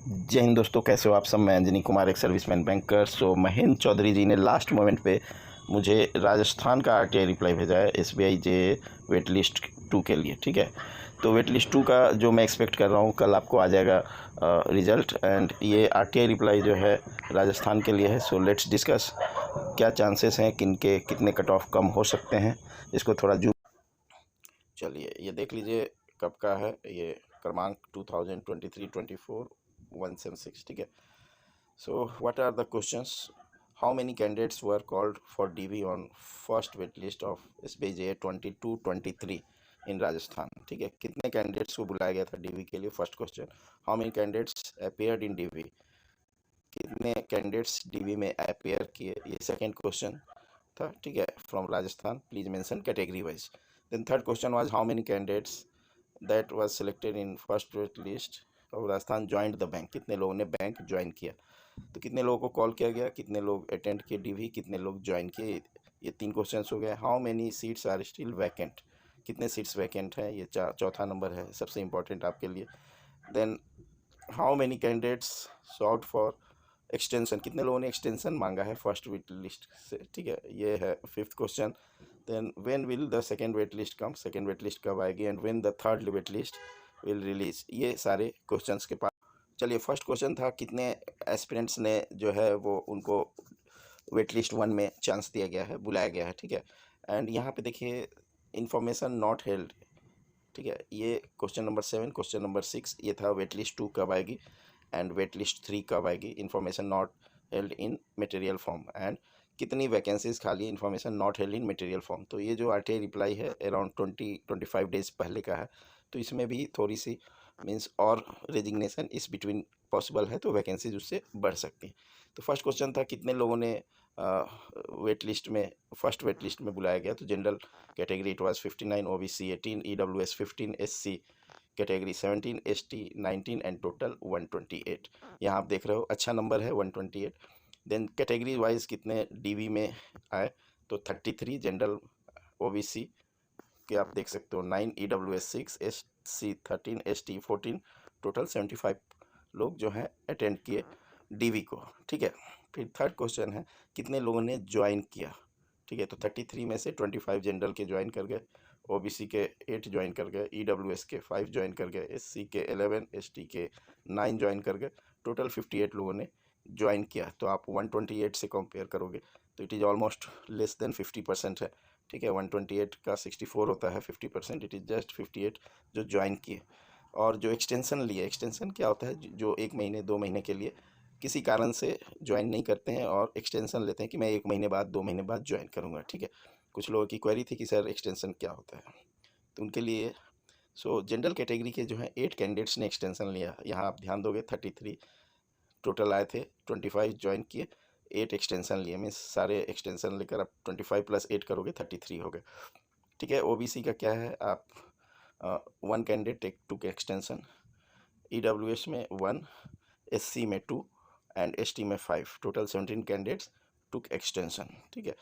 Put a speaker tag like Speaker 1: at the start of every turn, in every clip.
Speaker 1: जय हिंद दोस्तों, कैसे हो आप सब। मैं अंजनी कुमार, एक सर्विसमैन बैंकर। महेंद्र चौधरी जी ने लास्ट मोमेंट पे मुझे राजस्थान का आरटीआई रिप्लाई भेजा है एसबीआई जे वेट लिस्ट 2 के लिए। ठीक है, तो वेट लिस्ट 2 का जो मैं एक्सपेक्ट कर रहा हूँ, कल आपको आ जाएगा रिज़ल्ट। एंड ये आरटीआई रिप्लाई जो है राजस्थान के लिए है। सो लेट्स डिस्कस क्या चांसेस हैं, किनके कितने कट ऑफ कम हो सकते हैं। इसको थोड़ा जूम, चलिए ये देख लीजिए कब का है। ये क्रमांक 2023-24 176। ठीक है, so what are the questions? How many candidates were called for DV on first wait list of SBJ 22-23 in Rajasthan? ठीक है, कितने कैंडिडेट्स को बुलाया गया था डीवी के लिए, first question. How many candidates appeared in DV, कितने कैंडिडेट्स डीवी में अपेयर किए, ये सेकंड क्वेश्चन था। ठीक है, from Rajasthan, please mention category wise. Then third question was how many candidates that was selected in first wait list of Rajasthan joint the bank, कितने लोगों ने बैंक ज्वाइन किया। तो कितने लोगों को कॉल किया गया, कितने लोग अटेंड किए डीवी, कितने लोग ज्वाइन किए, ये तीन क्वेश्चंस हो गए। How many seats are still vacant, कितने सीट्स वैकेंट हैं, ये चौथा नंबर है सबसे इंपॉर्टेंट आपके लिए। Then how many candidates sought for extension, कितने लोगों ने एक्सटेंशन मांगा है फर्स्ट वेट लिस्ट से। ठीक है, ये है fifth question. Then when will the second wait list come, second wait list कब आएगी, and when the third wait list will release. ये सारे क्वेश्चंस के पास। चलिए, फर्स्ट क्वेश्चन था कितने एस्पिरेंट्स ने जो है वो उनको वेट लिस्ट 1 में चांस दिया गया है, बुलाया गया है। ठीक है, एंड यहाँ पे देखिए इन्फॉर्मेशन नॉट हेल्ड। ठीक है, ये क्वेश्चन नंबर 7, क्वेश्चन नंबर 6 ये था वेट लिस्ट 2 कब आएगी एंड वेट लिस्ट 3 कब आएगी, information not held in material form. And कितनी वैकेंसीज खाली, information not held in material form. तो ये जो आरटीआई रिप्लाई है अराउंड 20-25 डेज पहले का है, तो इसमें भी थोड़ी सी मीन्स और रेजिग्नेशन इस बिटवीन पॉसिबल है, तो वैकेंसीज उससे बढ़ सकती हैं। तो फर्स्ट क्वेश्चन था कितने लोगों ने वेट लिस्ट में, फर्स्ट वेट लिस्ट में बुलाया गया। तो general category it was 59, OBC 18, EWS 15, SC category 17, ST 19 and total 128। यहाँ आप देख रहे हो अच्छा नंबर है 128। देन कैटेगरी वाइज कितने डीवी में आए, तो 33 जनरल, ओबीसी के आप देख सकते हो 9, ईडब्ल्यूएस 6, एससी 13, एसटी 14, टोटल 75 लोग जो हैं अटेंड किए डीवी को। ठीक है, फिर थर्ड क्वेश्चन है कितने लोगों ने ज्वाइन किया। ठीक है, तो 33 में से 25 जनरल के ज्वाइन कर गए, ओबीसी के 8 ज्वाइन कर गए, ईडब्ल्यूएस के 5 ज्वाइन कर गए, एससी के 11, एसटी के 9 ज्वाइन कर गए, टोटल 58 लोगों ने ज्वाइन किया। तो आप 128 से कंपेयर करोगे तो it is almost less than 50% है। ठीक है, 128 का 64 होता है 50%, इट इज़ जस्ट 58 जो ज्वाइन किए। और जो एक्सटेंशन लिए, एक्सटेंशन क्या होता है, जो 1 महीने 2 महीने के लिए किसी कारण से ज्वाइन नहीं करते हैं और एक्सटेंशन लेते हैं कि मैं 1 महीने बाद 2 महीने बाद ज्वाइन करूँगा। ठीक है, कुछ लोगों की क्वेरी थी कि सर एक्सटेंशन क्या होता है, तो उनके लिए जनरल कैटेगरी के जो है 8 कैंडिडेट्स ने एक्सटेंशन लिया। यहाँ आप ध्यान दोगे 33 टोटल आए थे, 25 ज्वाइन किए, 8 एक्सटेंशन लिए, मीन्स सारे एक्सटेंशन लेकर आप 25 + 8 करोगे 33 हो गए। ठीक है, ओबीसी का क्या है, आप 1 कैंडिडेट टेक 2 के एक्सटेंशन, ईडब्ल्यूएस में 1, एससी में 2 एंड एसटी में 5, टोटल 17 कैंडिडेट्स टुक एक्सटेंशन। ठीक है,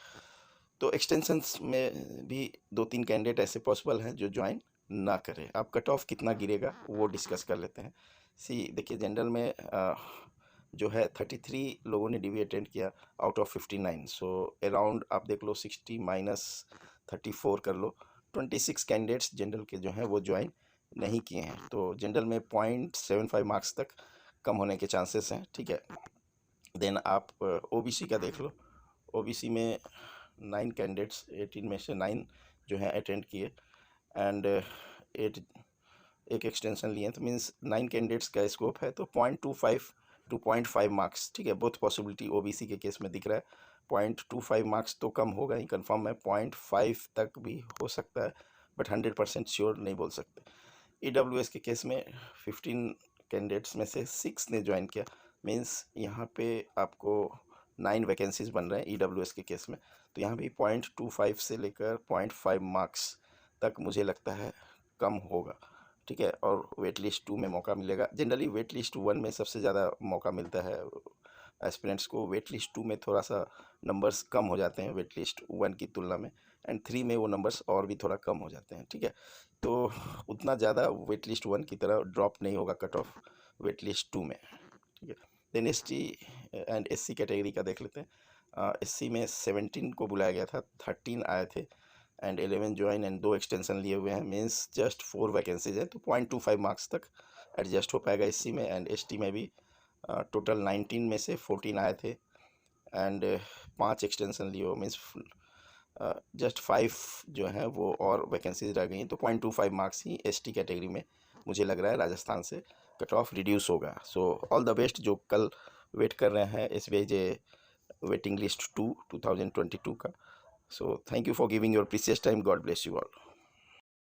Speaker 1: तो एक्सटेंशंस में भी 2-3 कैंडिडेट ऐसे पॉसिबल हैं जो ज्वाइन ना करें। अब कट ऑफ कितना गिरेगा वो डिस्कस कर लेते हैं। देखिए जनरल में जो है 33 लोगों ने डीवी अटेंड किया आउट ऑफ 59, सो अराउंड आप देख लो 60 - 34 कर लो, 26 कैंडिडेट्स जनरल के जो हैं वो ज्वाइन नहीं किए हैं। तो जनरल में 0.75 मार्क्स तक कम होने के चांसेस हैं। ठीक है, देन आप ओबीसी का देख लो, ओबीसी में 9 कैंडिडेट्स, 18 में से 9 जो हैं अटेंड किए एंड 8 एक एक्सटेंशन लिए, तो मीन्स 9 कैंडिडेट्स का स्कोप है, तो 0.25 to 0.5 मार्क्स। ठीक है, बोथ पॉसिबिलिटी ओबीसी के केस में दिख रहा है। 0.25 मार्क्स तो कम होगा ही कंफर्म है, 0.5 तक भी हो सकता है, बट 100% श्योर नहीं बोल सकते। ईडब्ल्यूएस के केस में 15 कैंडिडेट्स में से 6 ने ज्वाइन किया, मीन्स यहाँ पे आपको 9 वैकेंसीज बन रहे हैं ईडब्ल्यूएस के केस में। तो यहाँ भी 0.25 से लेकर 0.5 मार्क्स तक मुझे लगता है कम होगा। ठीक है, और वेट लिस्ट 2 में मौका मिलेगा। जनरली वेट लिस्ट 1 में सबसे ज़्यादा मौका मिलता है एस्पिरेंट्स को, वेट लिस्ट 2 में थोड़ा सा नंबर्स कम हो जाते हैं वेट लिस्ट 1 की तुलना में, एंड 3 में वो नंबर्स और भी थोड़ा कम हो जाते हैं। ठीक है, तो उतना ज़्यादा वेट लिस्ट 1 की तरह ड्रॉप नहीं होगा कट ऑफ वेट लिस्ट 2 में। ठीक है। Then ST and SC category का देख लेते हैं। SC में 17 को बुलाया गया था, 13 आए थे एंड 11 ज्वाइन एंड 2 एक्सटेंशन लिए हुए हैं, मीन्स जस्ट 4 वैकेंसीज है, तो 0.25 मार्क्स तक एडजस्ट हो पाएगा SC में। एंड ST में भी टोटल 19 में से 14 आए थे एंड 5 एक्सटेंशन लिए हो, मीन्स जस्ट 5 जो हैं वो और वैकेंसीज रह गई, तो 0.25 मार्क्स ही ST कैटेगरी में मुझे लग रहा है राजस्थान से कट ऑफ रिड्यूस होगा। सो ऑल द बेस्ट जो कल वेट कर रहे हैं SBI जे वेटिंग लिस्ट 2 2022 का। So thank you for giving your precious time, God bless you all.